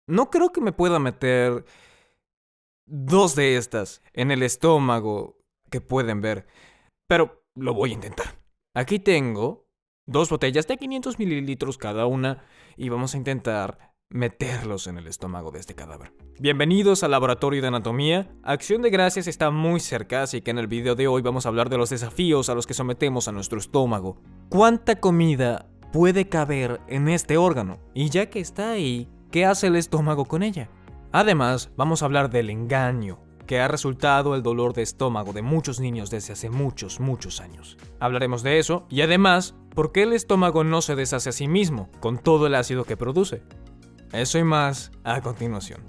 No creo que me pueda meter dos de estas en el estómago que pueden ver, pero lo voy a intentar. Aquí tengo dos botellas de 500 mililitros cada una y vamos a intentar meterlos en el estómago de este cadáver. Bienvenidos al laboratorio de anatomía. Acción de Gracias está muy cerca, así que en el video de hoy vamos a hablar de los desafíos a los que sometemos a nuestro estómago. ¿Cuánta comida puede caber en este órgano? Y ya que está ahí, ¿qué hace el estómago con ella? Además, vamos a hablar del engaño, que ha resultado el dolor de estómago de muchos niños desde hace muchos años. Hablaremos de eso y además, ¿por qué el estómago no se deshace a sí mismo con todo el ácido que produce? Eso y más a continuación.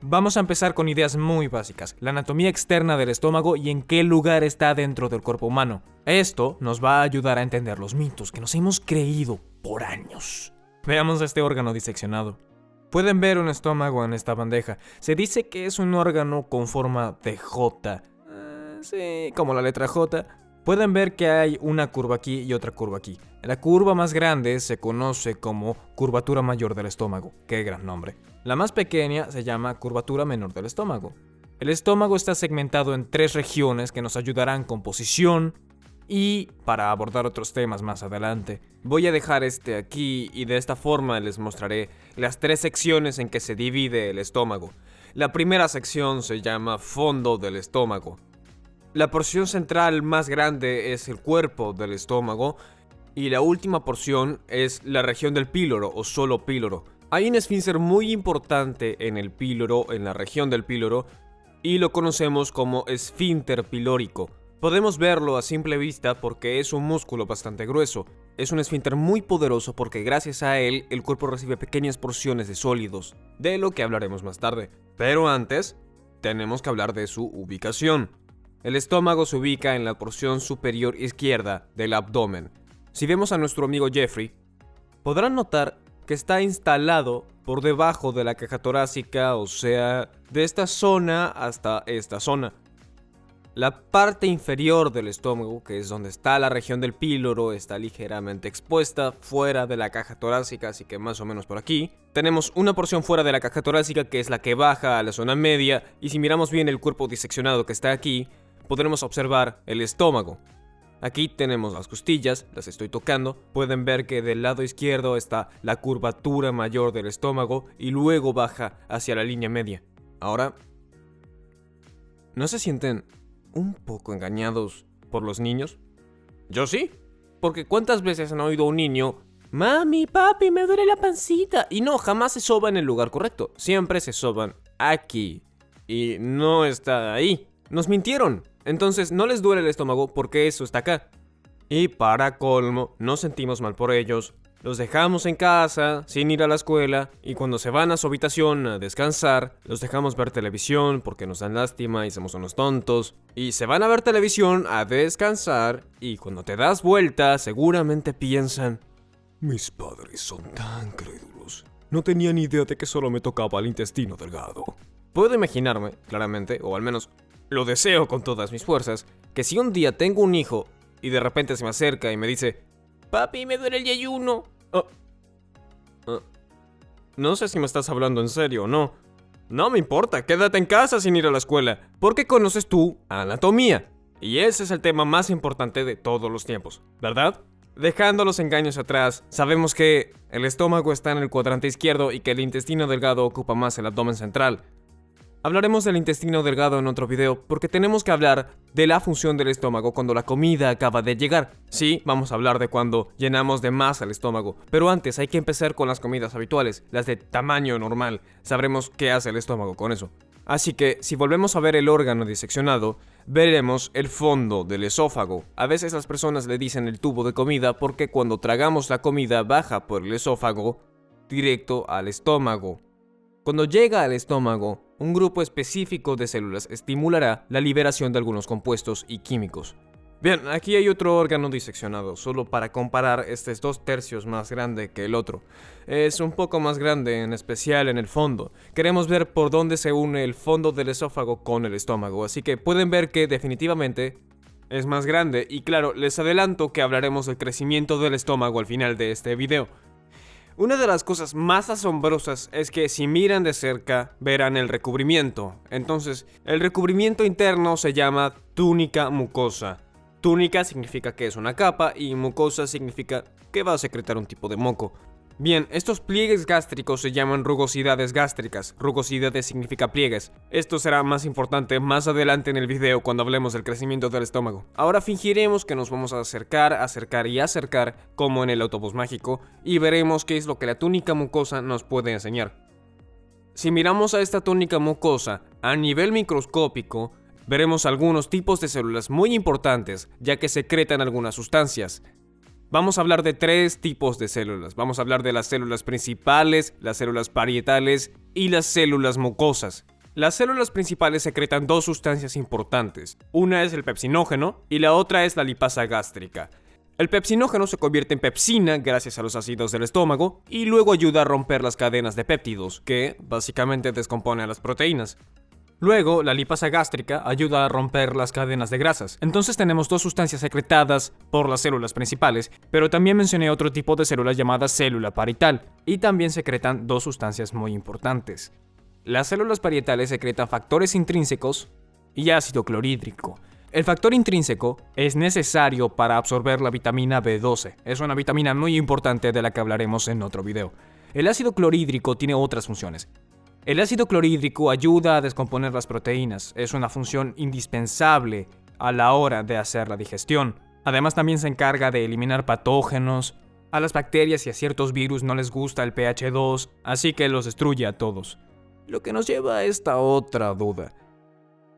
Vamos a empezar con ideas muy básicas, la anatomía externa del estómago y en qué lugar está dentro del cuerpo humano. Esto nos va a ayudar a entender los mitos que nos hemos creído por años. Veamos este órgano diseccionado. Pueden ver un estómago en esta bandeja. Se dice que es un órgano con forma de J. Sí, como la letra J. Pueden ver que hay una curva aquí y otra curva aquí. La curva más grande se conoce como curvatura mayor del estómago. ¡Qué gran nombre! La más pequeña se llama curvatura menor del estómago. El estómago está segmentado en 3 regiones que nos ayudarán con posición y para abordar otros temas más adelante. Voy a dejar este aquí y de esta forma les mostraré las 3 secciones en que se divide el estómago. La primera sección se llama fondo del estómago. La porción central más grande es el cuerpo del estómago y la última porción es la región del píloro o solo píloro. Hay un esfínter muy importante en el píloro, en la región del píloro, y lo conocemos como esfínter pilórico. Podemos verlo a simple vista porque es un músculo bastante grueso. Es un esfínter muy poderoso porque gracias a él el cuerpo recibe pequeñas porciones de sólidos, de lo que hablaremos más tarde. Pero antes, tenemos que hablar de su ubicación. El estómago se ubica en la porción superior izquierda del abdomen. Si vemos a nuestro amigo Jeffrey, podrán notar que está instalado por debajo de la caja torácica, o sea, de esta zona hasta esta zona. La parte inferior del estómago, que es donde está la región del píloro, está ligeramente expuesta fuera de la caja torácica, así que más o menos por aquí. Tenemos una porción fuera de la caja torácica que es la que baja a la zona media, y si miramos bien el cuerpo diseccionado que está aquí, podremos observar el estómago. Aquí tenemos las costillas, las estoy tocando. Pueden ver que del lado izquierdo está la curvatura mayor del estómago y luego baja hacia la línea media. Ahora, ¿no se sienten un poco engañados por los niños? Yo sí, porque ¿cuántas veces han oído a un niño: mami, papi, me duele la pancita? Y no, jamás se soba en el lugar correcto. Siempre se soban aquí. Y no está ahí. Nos mintieron. Entonces no les duele el estómago porque eso está acá. Y para colmo, nos sentimos mal por ellos. Los dejamos en casa, sin ir a la escuela, y cuando se van a su habitación a descansar, los dejamos ver televisión porque nos dan lástima y somos unos tontos. Y se van a ver televisión a descansar, y cuando te das vuelta, seguramente piensan: mis padres son tan crédulos. No tenían idea de que solo me tocaba el intestino delgado. Puedo imaginarme, claramente, o al menos lo deseo con todas mis fuerzas, que si un día tengo un hijo y de repente se me acerca y me dice: papi, me duele el yeyuno. No sé si me estás hablando en serio o no. No me importa, quédate en casa sin ir a la escuela, porque conoces tú anatomía. Y ese es el tema más importante de todos los tiempos, ¿verdad? Dejando los engaños atrás, sabemos que el estómago está en el cuadrante izquierdo y que el intestino delgado ocupa más el abdomen central. Hablaremos del intestino delgado en otro video porque tenemos que hablar de la función del estómago cuando la comida acaba de llegar. Sí, vamos a hablar de cuando llenamos de más el estómago, pero antes hay que empezar con las comidas habituales, las de tamaño normal. Sabremos qué hace el estómago con eso. Así que, si volvemos a ver el órgano diseccionado, veremos el fondo del esófago. A veces las personas le dicen el tubo de comida porque cuando tragamos la comida baja por el esófago directo al estómago. Cuando llega al estómago, un grupo específico de células estimulará la liberación de algunos compuestos y químicos. Bien, aquí hay otro órgano diseccionado, solo para comparar, este es 2/3 más grande que el otro. Es un poco más grande, en especial en el fondo. Queremos ver por dónde se une el fondo del esófago con el estómago, así que pueden ver que definitivamente es más grande y claro, les adelanto que hablaremos del crecimiento del estómago al final de este video. Una de las cosas más asombrosas es que si miran de cerca verán el recubrimiento. Entonces, el recubrimiento interno se llama túnica mucosa. Túnica significa que es una capa y mucosa significa que va a secretar un tipo de moco. Bien, estos pliegues gástricos se llaman rugosidades gástricas. Rugosidades significa pliegues. Esto será más importante más adelante en el video cuando hablemos del crecimiento del estómago. Ahora fingiremos que nos vamos a acercar como en el autobús mágico y veremos qué es lo que la túnica mucosa nos puede enseñar. Si miramos a esta túnica mucosa a nivel microscópico, veremos algunos tipos de células muy importantes ya que secretan algunas sustancias. Vamos a hablar de 3 tipos de células. Vamos a hablar de las células principales, las células parietales y las células mucosas. Las células principales secretan 2 sustancias importantes. Una es el pepsinógeno y la otra es la lipasa gástrica. El pepsinógeno se convierte en pepsina gracias a los ácidos del estómago y luego ayuda a romper las cadenas de péptidos, que básicamente descomponen las proteínas. Luego, la lipasa gástrica ayuda a romper las cadenas de grasas. Entonces tenemos 2 sustancias secretadas por las células principales, pero también mencioné otro tipo de célula llamada célula parietal, y también secretan 2 sustancias muy importantes. Las células parietales secretan factores intrínsecos y ácido clorhídrico. El factor intrínseco es necesario para absorber la vitamina B12. Es una vitamina muy importante de la que hablaremos en otro video. El ácido clorhídrico tiene otras funciones. El ácido clorhídrico ayuda a descomponer las proteínas, es una función indispensable a la hora de hacer la digestión. Además también se encarga de eliminar patógenos. A las bacterias y a ciertos virus no les gusta el pH 2, así que los destruye a todos. Lo que nos lleva a esta otra duda.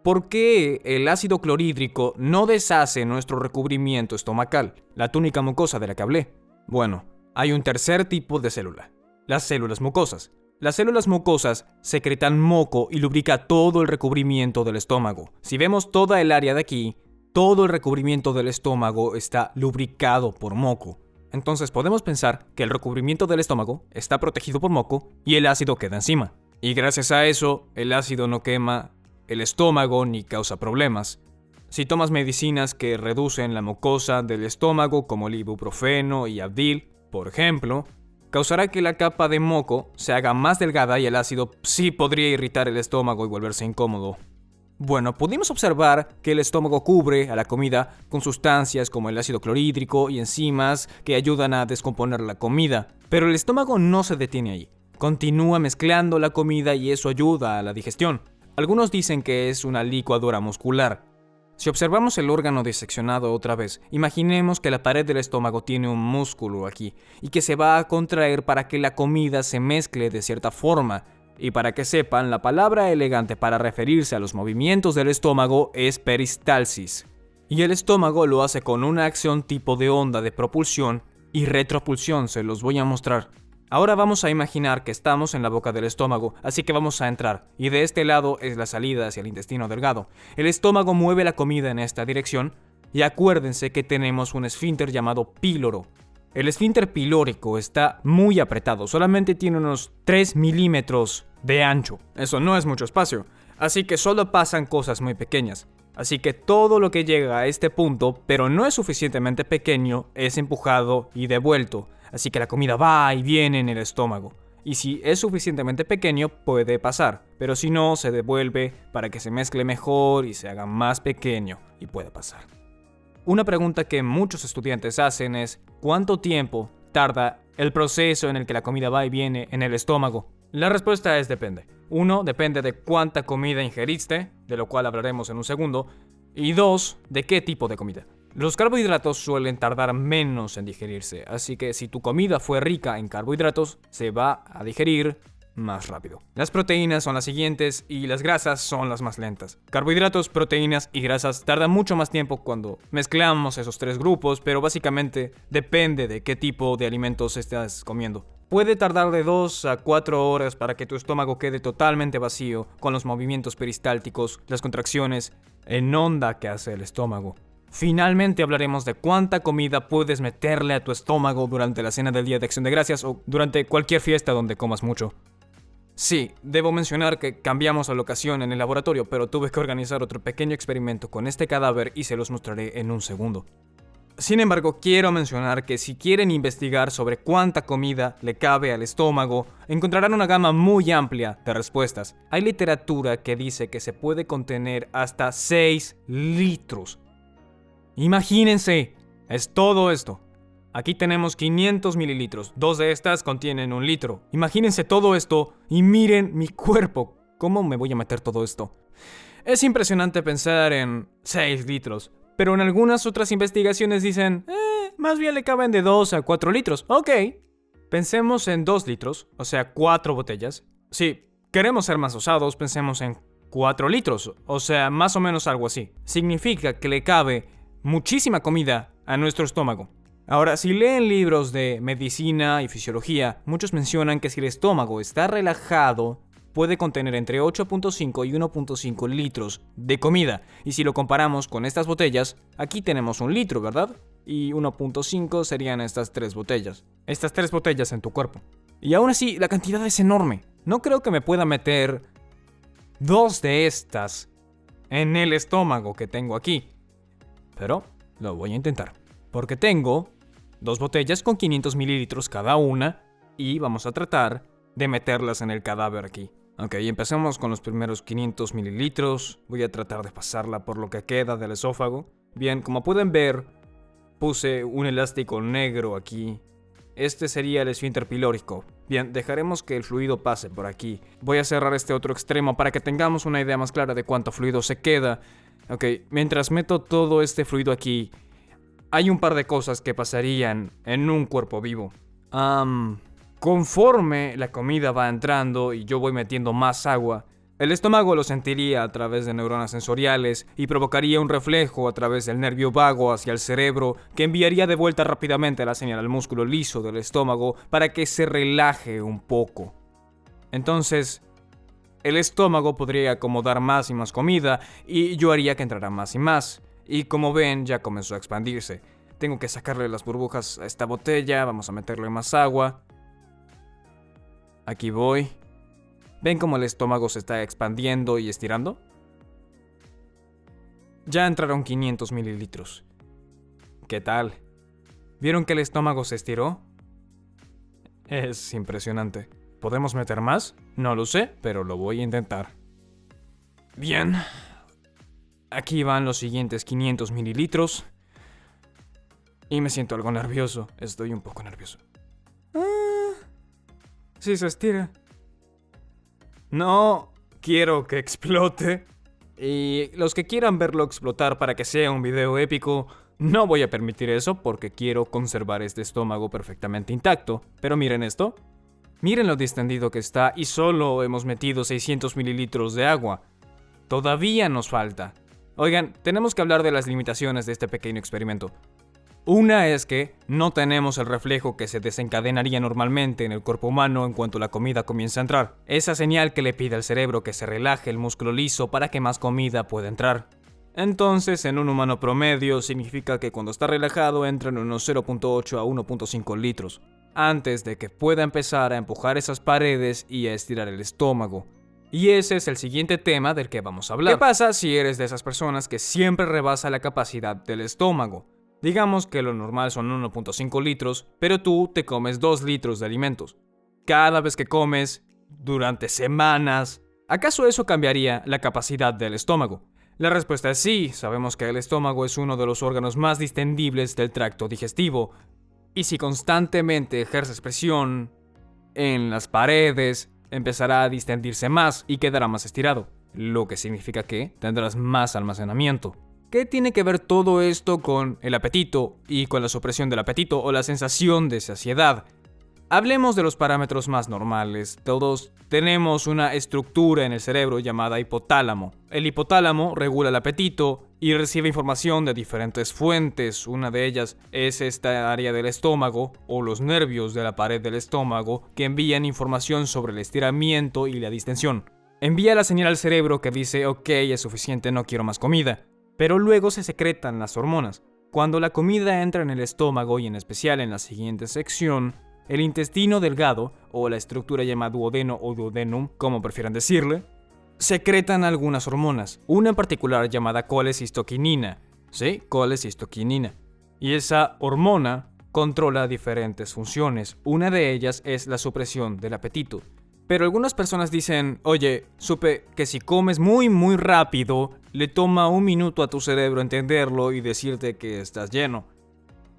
¿Por qué el ácido clorhídrico no deshace nuestro recubrimiento estomacal, la túnica mucosa de la que hablé? Bueno, hay un tercer tipo de célula, las células mucosas. Las células mucosas secretan moco y lubrica todo el recubrimiento del estómago. Si vemos toda el área de aquí, todo el recubrimiento del estómago está lubricado por moco. Entonces podemos pensar que el recubrimiento del estómago está protegido por moco y el ácido queda encima. Y gracias a eso, el ácido no quema el estómago ni causa problemas. Si tomas medicinas que reducen la mucosa del estómago, como el ibuprofeno y Advil, por ejemplo, causará que la capa de moco se haga más delgada y el ácido sí podría irritar el estómago y volverse incómodo. Bueno, pudimos observar que el estómago cubre a la comida con sustancias como el ácido clorhídrico y enzimas que ayudan a descomponer la comida, pero el estómago no se detiene ahí. Continúa mezclando la comida y eso ayuda a la digestión. Algunos dicen que es una licuadora muscular. Si observamos el órgano diseccionado otra vez, imaginemos que la pared del estómago tiene un músculo aquí y que se va a contraer para que la comida se mezcle de cierta forma. Y para que sepan, la palabra elegante para referirse a los movimientos del estómago es peristalsis. Y el estómago lo hace con una acción tipo de onda de propulsión y retropulsión, se los voy a mostrar. Ahora vamos a imaginar que estamos en la boca del estómago, así que vamos a entrar, y de este lado es la salida hacia el intestino delgado. El estómago mueve la comida en esta dirección, y acuérdense que tenemos un esfínter llamado píloro. El esfínter pilórico está muy apretado, solamente tiene unos 3 milímetros de ancho. Eso no es mucho espacio, así que solo pasan cosas muy pequeñas. Así que todo lo que llega a este punto, pero no es suficientemente pequeño, es empujado y devuelto. Así que la comida va y viene en el estómago. Y si es suficientemente pequeño, puede pasar. Pero si no, se devuelve para que se mezcle mejor y se haga más pequeño y puede pasar. Una pregunta que muchos estudiantes hacen es: ¿cuánto tiempo tarda el proceso en el que la comida va y viene en el estómago? La respuesta es depende. 1. Depende de cuánta comida ingeriste, de lo cual hablaremos en un segundo. Y 2. De qué tipo de comida. Los carbohidratos suelen tardar menos en digerirse, así que si tu comida fue rica en carbohidratos, se va a digerir más rápido. Las proteínas son las siguientes y las grasas son las más lentas. Carbohidratos, proteínas y grasas tardan mucho más tiempo cuando mezclamos esos 3 grupos, pero básicamente depende de qué tipo de alimentos estás comiendo. Puede tardar de 2 a 4 horas para que tu estómago quede totalmente vacío con los movimientos peristálticos, las contracciones en onda que hace el estómago. Finalmente hablaremos de cuánta comida puedes meterle a tu estómago durante la cena del Día de Acción de Gracias o durante cualquier fiesta donde comas mucho. Sí, debo mencionar que cambiamos la locación en el laboratorio, pero tuve que organizar otro pequeño experimento con este cadáver y se los mostraré en un segundo. Sin embargo, quiero mencionar que si quieren investigar sobre cuánta comida le cabe al estómago, encontrarán una gama muy amplia de respuestas. Hay literatura que dice que se puede contener hasta 6 litros. Imagínense, es todo esto. Aquí tenemos 500 mililitros, 2 de estas contienen 1 litro. Imagínense todo esto y miren mi cuerpo. ¿Cómo me voy a meter todo esto? Es impresionante pensar en 6 litros, pero en algunas otras investigaciones dicen, más bien le caben de 2 a 4 litros. Ok, pensemos en 2 litros, o sea, 4 botellas. Si queremos ser más osados, pensemos en 4 litros, o sea, más o menos algo así. Significa que le cabe muchísima comida a nuestro estómago. Ahora, si leen libros de medicina y fisiología, muchos mencionan que si el estómago está relajado, puede contener entre 8.5 y 1.5 litros de comida. Y si lo comparamos con estas botellas, aquí tenemos 1 litro, ¿verdad? Y 1.5 serían estas 3 botellas. Estas 3 botellas en tu cuerpo. Y aún así, la cantidad es enorme. No creo que me pueda meter 2 de estas en el estómago que tengo aquí. Pero lo voy a intentar. Porque tengo 2 botellas con 500 mililitros cada una y vamos a tratar de meterlas en el cadáver aquí. Ok, empecemos con los primeros 500 mililitros. Voy a tratar de pasarla por lo que queda del esófago. Bien, como pueden ver, puse un elástico negro aquí. Este sería el esfínter pilórico. Bien, dejaremos que el fluido pase por aquí. Voy a cerrar este otro extremo para que tengamos una idea más clara de cuánto fluido se queda. Ok, mientras meto todo este fluido aquí, hay un par de cosas que pasarían en un cuerpo vivo. Conforme la comida va entrando y yo voy metiendo más agua, el estómago lo sentiría a través de neuronas sensoriales y provocaría un reflejo a través del nervio vago hacia el cerebro que enviaría de vuelta rápidamente la señal al músculo liso del estómago para que se relaje un poco. Entonces, el estómago podría acomodar más y más comida y yo haría que entrara más y más. Y como ven, ya comenzó a expandirse. Tengo que sacarle las burbujas a esta botella, vamos a meterle más agua. Aquí voy. ¿Ven cómo el estómago se está expandiendo y estirando? Ya entraron 500 mililitros. ¿Qué tal? ¿Vieron que el estómago se estiró? Es impresionante. ¿Podemos meter más? No lo sé, pero lo voy a intentar. Bien. Aquí van los siguientes 500 mililitros. Y me siento algo nervioso. Estoy un poco nervioso. Sí se estira. No quiero que explote. Y los que quieran verlo explotar para que sea un video épico, no voy a permitir eso porque quiero conservar este estómago perfectamente intacto. Pero miren esto. Miren lo distendido que está y solo hemos metido 600 mililitros de agua. Todavía nos falta. Oigan, tenemos que hablar de las limitaciones de este pequeño experimento. Una es que no tenemos el reflejo que se desencadenaría normalmente en el cuerpo humano en cuanto la comida comienza a entrar. Esa señal que le pide al cerebro que se relaje el músculo liso para que más comida pueda entrar. Entonces, en un humano promedio significa que cuando está relajado entran unos 0.8 a 1.5 litros, antes de que pueda empezar a empujar esas paredes y a estirar el estómago. Y ese es el siguiente tema del que vamos a hablar. ¿Qué pasa si eres de esas personas que siempre rebasa la capacidad del estómago? Digamos que lo normal son 1.5 litros, pero tú te comes 2 litros de alimentos. Cada vez que comes, durante semanas, ¿acaso eso cambiaría la capacidad del estómago? La respuesta es sí, sabemos que el estómago es uno de los órganos más distendibles del tracto digestivo. Y si constantemente ejerces presión en las paredes, empezará a distendirse más y quedará más estirado, lo que significa que tendrás más almacenamiento. ¿Qué tiene que ver todo esto con el apetito y con la supresión del apetito o la sensación de saciedad? Hablemos de los parámetros más normales. Todos tenemos una estructura en el cerebro llamada hipotálamo. El hipotálamo regula el apetito y recibe información de diferentes fuentes. Una de ellas es esta área del estómago o los nervios de la pared del estómago que envían información sobre el estiramiento y la distensión. Envía la señal al cerebro que dice, ok, es suficiente, no quiero más comida. Pero luego se secretan las hormonas. Cuando la comida entra en el estómago y en especial en la siguiente sección, el intestino delgado, o la estructura llamada duodeno o duodenum, como prefieran decirle, secretan algunas hormonas, una en particular llamada colecistoquinina. ¿Sí? Colecistoquinina. Y esa hormona controla diferentes funciones. Una de ellas es la supresión del apetito. Pero algunas personas dicen, oye, supe que si comes muy rápido, le toma 1 minuto a tu cerebro entenderlo y decirte que estás lleno.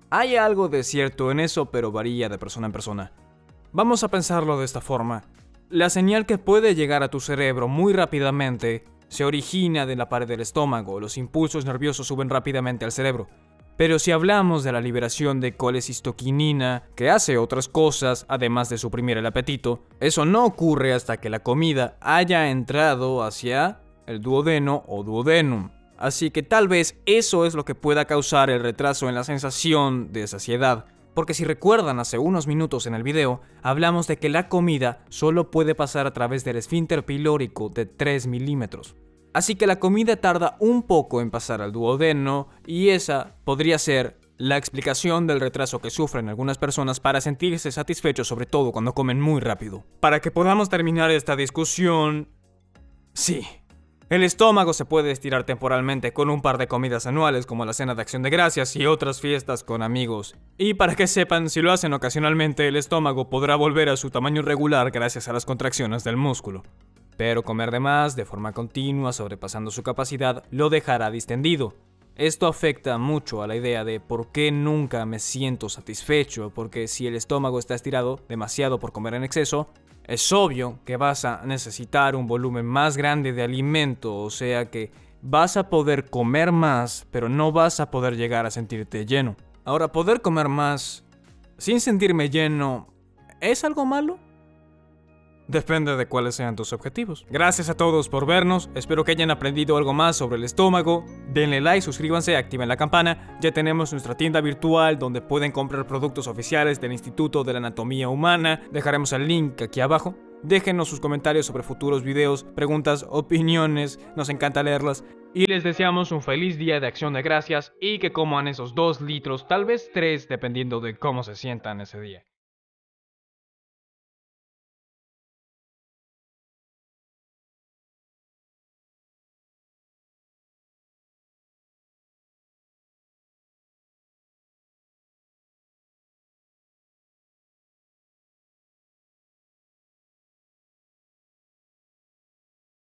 Hay algo de cierto en eso, pero varía de persona en persona. Vamos a pensarlo de esta forma. La señal que puede llegar a tu cerebro muy rápidamente se origina de la pared del estómago. Los impulsos nerviosos suben rápidamente al cerebro. Pero si hablamos de la liberación de colecistoquinina, que hace otras cosas además de suprimir el apetito, eso no ocurre hasta que la comida haya entrado hacia el duodeno o duodenum. Así que tal vez eso es lo que pueda causar el retraso en la sensación de saciedad. Porque si recuerdan hace unos minutos en el video, hablamos de que la comida solo puede pasar a través del esfínter pilórico de 3 milímetros. Así que la comida tarda un poco en pasar al duodeno y esa podría ser la explicación del retraso que sufren algunas personas para sentirse satisfechos, sobre todo cuando comen muy rápido. Para que podamos terminar esta discusión, sí, el estómago se puede estirar temporalmente con un par de comidas anuales como la cena de Acción de Gracias y otras fiestas con amigos. Y para que sepan, si lo hacen ocasionalmente, el estómago podrá volver a su tamaño regular gracias a las contracciones del músculo. Pero comer de más, de forma continua, sobrepasando su capacidad, lo dejará distendido. Esto afecta mucho a la idea de por qué nunca me siento satisfecho, porque si el estómago está estirado demasiado por comer en exceso, es obvio que vas a necesitar un volumen más grande de alimento, o sea que vas a poder comer más, pero no vas a poder llegar a sentirte lleno. Ahora, poder comer más sin sentirme lleno, ¿es algo malo? Depende de cuáles sean tus objetivos. Gracias a todos por vernos, espero que hayan aprendido algo más sobre el estómago. Denle like, suscríbanse, activen la campana. Ya tenemos nuestra tienda virtual donde pueden comprar productos oficiales del Instituto de la Anatomía Humana. Dejaremos el link aquí abajo. Déjenos sus comentarios sobre futuros videos, preguntas, opiniones, nos encanta leerlas. Y les deseamos un feliz día de Acción de Gracias y que coman esos 2 litros, tal vez 3, dependiendo de cómo se sientan ese día.